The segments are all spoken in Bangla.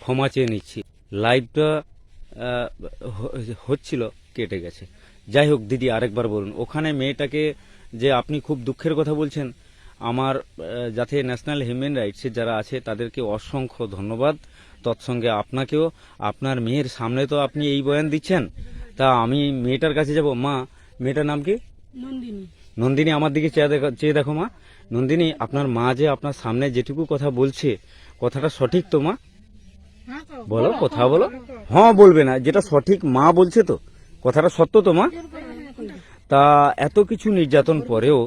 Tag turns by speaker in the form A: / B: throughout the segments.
A: ক্ষমা চেয়ে নিচ্ছি। লাইভটা হচ্ছিল, কেটে গেছে। যাই হোক দিদি, আরেকবার বলুন, ওখানে মেয়েটাকে যে আপনি খুব দুঃখের কথা বলছেন, আমার যাতে ন্যাশনাল হিউম্যান রাইটসের যারা আছে তাদেরকে অসংখ্য ধন্যবাদ। তৎসঙ্গে আপনাকেও, আপনার মেয়ের সামনে তো আপনি এই বয়ান দিচ্ছেন। তা আমি মেয়েটার কাছে যাব। মা, মেয়েটার নাম কি?
B: নন্দিনী।
A: নন্দিনী, আমার দিকে চেয়ে দেখো মা। নন্দিনী, আপনার মা যে আপনার সামনে যেটুকু কথা বলছে, কথাটা সঠিক তো মা? বলো, কথা বলো। হ্যাঁ বলবে না, যেটা সঠিক মা বলছে তো, কথাটা সত্য তো মা? তা এত কিছু নির্যাতন পরেও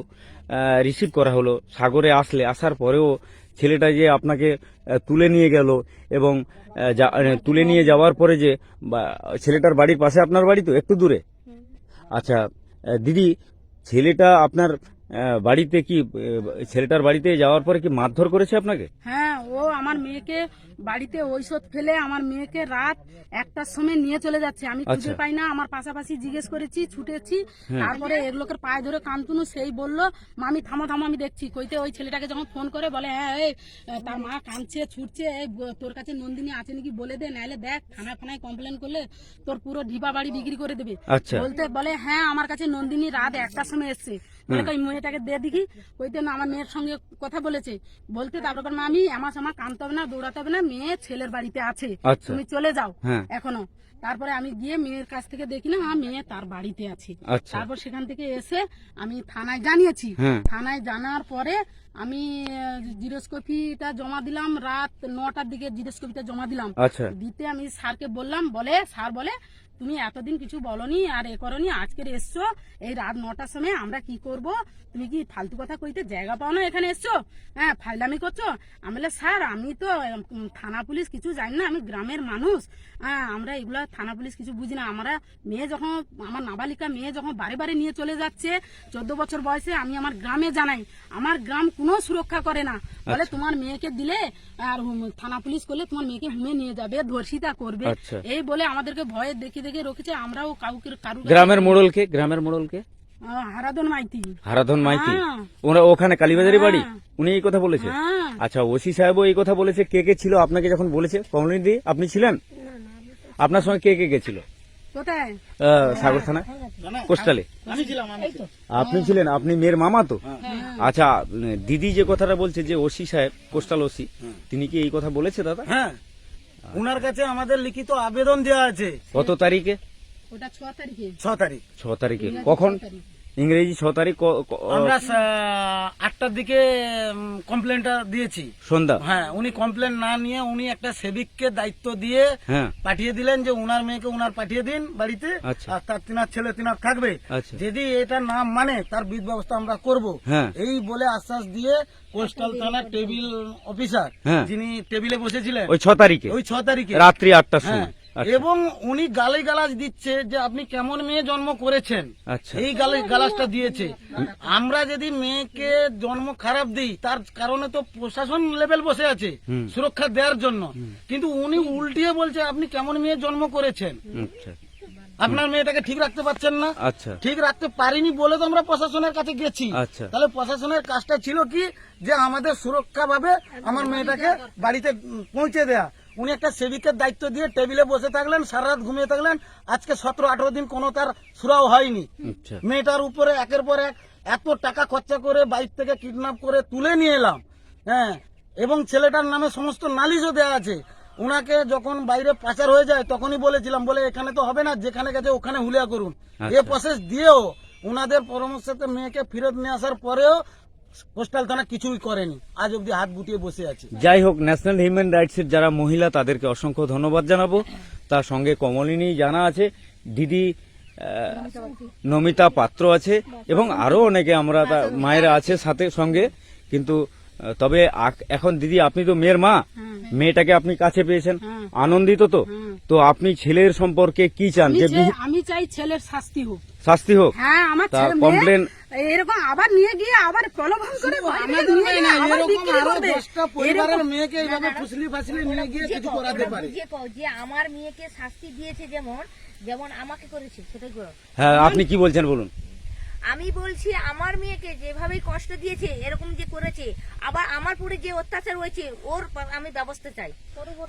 A: রিসিভ করা হলো, সাগরে আসার পরেও ছেলেটা যে আপনাকে তুলে নিয়ে গেল, এবং তুলে নিয়ে যাওয়ার পরে যে ছেলেটার বাড়ির পাশে, আপনার বাড়ি তো একটু দূরে। আচ্ছা দিদি, ছেলেটা আপনার বাড়িতে কি, ছেলেটার বাড়িতে যাওয়ার পরে কি মারধর করেছে আপনাকে?
B: হ্যাঁ, ও আমার মেয়েকে বাড়িতে ঔষধ ফেলে আমার মেয়েকে রাত 1টার সময় নিয়ে চলে যাচ্ছে। আমি খুঁজে পাই না, আমার পাশাপাশি জিজ্ঞেস করেছি, ছুটেছি। তারপরে এর লোকের পায়ে ধরে কানতুনু, সেই বলল মামি থামো থামো, আমি দেখছি। কইতে ওই ছেলেটাকে যখন ফোন করে বলে, হ্যাঁ এই তার মা কাঁদছে, ছুটছে, এই তোর কাছে নন্দিনী আছে নাকি বলে দে, নাইলে দেখ থানায় কমপ্লেন করলে তোর পুরো ঢিপা বাড়ি বিক্রি করে দেবে। বলতে বলে হ্যাঁ আমার কাছে নন্দিনী রাত 1টার সময় এসছে। বলে কই মেয়েটাকে দে দেখি। কইতে না, আমার মেয়ের সঙ্গে কথা বলেছে। বলতে তারপর মামি আমার কানতে হবে না, দৌড়াতে হবে না, মেয়ে ছেলের বাড়িতে আছে, তুমি চলে যাও এখনো। তারপরে আমি গিয়ে মেয়ের কাছ থেকে দেখি না, মেয়ে তার বাড়িতে আছে। তারপর সেখান থেকে এসে আমি থানায় জানিয়েছি। থানায় জানার পরে আমি জিরোস্কোপিটা জমা দিলাম, রাত 9টার দিকে জিরোস্কোপিটা জমা দিলাম। দিতে আমি স্যারকে বললাম, স্যার বলে তুমি এতদিন কিছু বলনি আর এ করনি, আজকের এসছো এই রাত 9টার সময়, আমরা কি করব? তুমি কি ফালতু কথা কইতে জায়গা পাও না, এখানে এসছো, হ্যাঁ ফাইলামি করছো? আমি বলে স্যার আমি তো থানা পুলিশ কিছু জানি না, আমি গ্রামের মানুষ, হ্যাঁ আমরা এগুলা থানা পুলিশ কিছু বুঝি না। আমরা মেয়ে যখন, আমার নাবালিকা মেয়ে যখন বারে বারে নিয়ে চলে যাচ্ছে 14 বছর বয়সে, আমি আমার গ্রামে জানাই, আমার গ্রাম কোনো সুরক্ষা করে না। বলে তোমার মেয়েকে দিলে আর থানা পুলিশ করলে তোমার মেয়েকে হুমে নিয়ে যাবে, ধর্ষিতা করবে, এই বলে আমাদেরকে ভয়ে দেখে দেখে রেখেছে। আমরাও কারু
A: গ্রামের মোড়লকে
B: হারাধন মাইতি।
A: হারাধন মাইতি, ওরা ওখানে কালীবাজারে বাড়ি, উনি এই কথা বলেছে। আচ্ছা, ওসি সাহেবও এই কথা বলেছে। কে কে ছিল আপনাকে যখন বলেছে? কমলিনী দি, আপনি ছিলেন? আপনার সঙ্গে কে কে গেছিল?
B: কোথায়?
A: সাগর থানা কোস্টালে আপনি ছিলেন? আপনি মেয়ের মামা তো? আচ্ছা, দিদি যে কথাটা বলছে যে ওসি সাহেব, কোস্টাল ওসি, তিনি কি এই কথা বলেছে দাদা?
C: হ্যাঁ, উনার কাছে আমাদের লিখিত আবেদন দেওয়া আছে।
A: কত তারিখে?
B: ওটা 6 তারিখে।
C: 6
A: তারিখে। কখন? ইংরেজি 6 তারিখ।
C: আমরা 8টার দিকে কমপ্লেনটা দিয়েছি
A: সন্ধ্যা।
C: হ্যাঁ, উনি কমপ্লেন না নিয়ে উনি একটা সেবিককে দায়িত্ব দিয়ে পাঠিয়ে দিলেন যে উনার মেয়েকে উনার পাঠিয়ে দিন বাড়িতে, আর তার তিনার ছেলে তিনার থাকবে, যদি এটা না মানে তার বিধ ব্যবস্থা আমরা করব, এই বলে আশ্বাস দিয়ে কোস্টাল থানার টেবিল অফিসার যিনি টেবিলে বসেছিলেন ওই 6 তারিখে
A: রাত্রি 8টার সময়,
C: এবং উনি গালাজ দিচ্ছে যে আপনি কেমন মেয়ে জন্ম করেছেন, এই গালাজটা দিয়েছে। আমরা যদি মেয়েকে জন্ম খারাপ দিই, তার কারণে তো প্রশাসন লেভেল বসে আছে সুরক্ষা দেওয়ার জন্য, কিন্তু উনি উল্টিয়ে বলছে আপনি কেমন মেয়ে জন্ম করেছেন, আপনার মেয়েটাকে ঠিক রাখতে পারছেন না। ঠিক রাখতে পারিনি বলে তো আমরা প্রশাসনের কাছে গেছি। তাহলে প্রশাসনের কাজটা ছিল কি, যে আমাদের সুরক্ষা ভাবে আমার মেয়েটাকে বাড়িতে পৌঁছে দেয়া। উনি একটা সেবিকের দায়িত্ব দিয়ে টেবিলে বসে থাকলেন, সারা রাত ঘুমিয়ে থাকলেন। আজকে 17-18 দিন কোনো তার সুরাও হয়নি। মেয়েটার উপরে একের পর এক এত টাকা খরচা করে বাইর থেকে কিডন্যাপ করে তুলে নিয়ে এলাম, হ্যাঁ, এবং ছেলেটার নামে সমস্ত নালিশও দেওয়া আছে। উনাকে যখন বাইরে পাচার হয়ে যায় তখনই বলেছিলাম, বলে এখানে তো হবে না, যেখানে গেছে ওখানে হুলিয়া করুন। এই প্রসেস দিয়েও উনাদের পরামর্শতে মেয়েকে ফেরত নিয়ে আসার পরেও কোস্টাল থানা কিছুই করেনি, আজ অব্দি হাত গুটিয়ে বসে আছে।
A: যাই হোক, ন্যাশনাল হিউম্যান রাইটসের যারা মহিলা তাদেরকে অসংখ্য ধন্যবাদ জানাবো। তার সঙ্গে কমলিনী জানা আছে, দিদি নমিতা পাত্র আছে, এবং আরো অনেকে আমরা মায়েরা আছে সাথে সঙ্গে। কিন্তু তবে এখন দিদি, আপনি তো মেয়ের মা, মেয়েটাকে আপনি কাছে পেয়েছেন, আনন্দিত তো? তো আপনি ছেলের সম্পর্কে কি চান? যে
B: আমি চাই ছেলের শাস্তি হোক। হ্যাঁ, আমার
A: কমপ্লেন
B: এরকম আবার নিয়ে গিয়ে আবার প্রলোভন করে
C: পরিবারের মেয়েকে এইভাবে ফুসলি ফাসলি নিয়ে গিয়ে কিছু করাতে পারে।
D: যে আমার মেয়েকে শাস্তি দিয়েছে যেমন আমাকে করেছে সেটাই করো।
A: হ্যাঁ, আপনি কি বলছেন বলুন।
D: আমি বলছি আমার মেয়েকে যেভাবে কষ্ট দিয়েছে এরকম যে করেছে, আবার আমার পুরে যে অত্যাচার হয়েছে ওর আমি ব্যবস্থা চাই।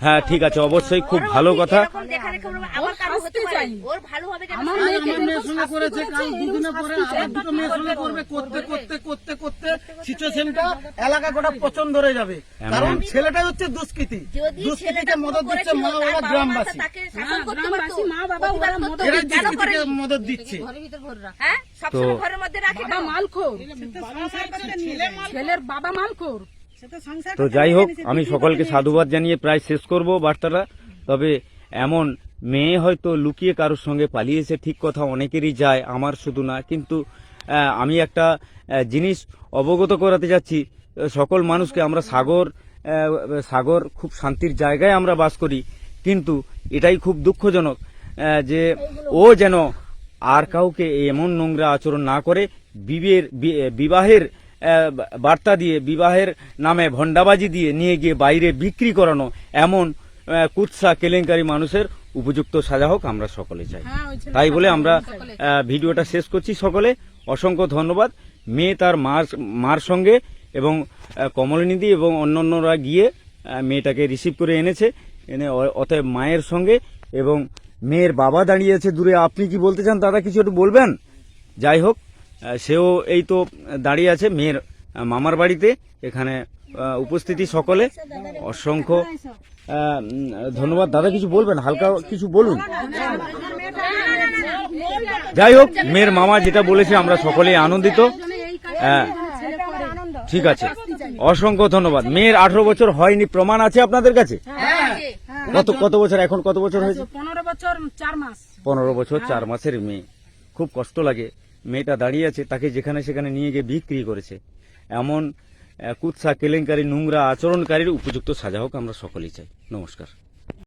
A: হ্যাঁ ঠিক আছে, অবশ্যই খুব ভালো কথা।
D: এরকম দেখা আবার কারো হতে পারে, ওর ভালো হবে কেন?
B: আমার
C: আজ আমার মেয়ের সঙ্গে করেছে, কাল দুদিনে পরে আবার দুটো মেয়ের সঙ্গে করবে, করতে করতে করতে করতে সিচুয়েশনটা এলাকা গোটা পছন্দ ধরে যাবে। কারণ ছেলেটাই হচ্ছে দুষ্কৃতী,
D: যদি
C: দুষ্কৃতীকে মদত দিচ্ছে মা বাবা গ্রামবাসী,
D: তাকে শাসন করতে পারতো।
B: গ্রামবাসী, মা বাবা ওরা মদত
C: এরা
D: কেন
C: দুষ্কৃতীকে
D: করেনি?
C: মদত দিচ্ছে।
D: হ্যাঁ, সবসময় ঘরের মধ্যে রাখে
B: বাবা
D: কেন?
B: মালখোর, ছেলের বাবা মালখোর।
A: তো যাই হোক, আমি সকলকে সাধুবাদ জানিয়ে প্রায় শেষ করব বার্তাটা। তবে এমন মেয়ে হয়তো লুকিয়ে কারোর সঙ্গে পালিয়েছে, ঠিক কথা, অনেকেরই যায়, আমার শুধু না। কিন্তু আমি একটা জিনিস অবগত করাতে যাচ্ছি সকল মানুষকে। আমরা সাগর খুব শান্তির জায়গায় আমরা বাস করি, কিন্তু এটাই খুব দুঃখজনক যে ও যেন আর কাউকে এমন নোংরা আচরণ না করে। বিবাহের বার্তা দিয়ে, বিবাহের নামে ভণ্ডাবাজি দিয়ে নিয়ে গিয়ে বাইরে বিক্রি করানো, এমন কুৎসা কেলেঙ্কারি মানুষের উপযুক্ত সাজা হোক আমরা সকলে চাই। তাই বলে আমরা ভিডিওটা শেষ করছি। সকলে অসংখ্য ধন্যবাদ। মেয়ে তার মার সঙ্গে এবং কমলিনীদি এবং অন্যান্যরা গিয়ে মেয়েটাকে রিসিভ করে এনেছে, এনে অতএব মায়ের সঙ্গে, এবং মেয়ের বাবা দাঁড়িয়েছে দূরে। আপনি কি বলতে চান দাদা, কিছু একটু বলবেন? যাই হোক, সেও এই তো দাঁড়িয়ে আছে মেয়ের মামার বাড়িতে। এখানে উপস্থিতি সকলে অসংখ্য ধন্যবাদ। দাদা কিছু বলবেন, হালকা কিছু বলুন। যাই হোক, মেয়ের মামা যেটা বলেছে আমরা সকলেই আনন্দিত। ঠিক আছে, অসংখ্য ধন্যবাদ। মেয়ের 18 বছর হয়নি, প্রমাণ আছে আপনাদের কাছে? কত বছর, এখন কত বছর হয়েছে?
B: 15 বছর 4 মাস।
A: 15 বছর 4 মাসের মেয়ে। খুব কষ্ট লাগে। মেয়েটা দাঁড়িয়ে আছে, তাকে যেখানে সেখানে নিয়ে গিয়ে বিক্রি করেছে। এমন কুৎসা কেলেঙ্কারি নোংরা আচরণকারীর উপযুক্ত সাজা হোক আমরা সকলেই চাই। নমস্কার।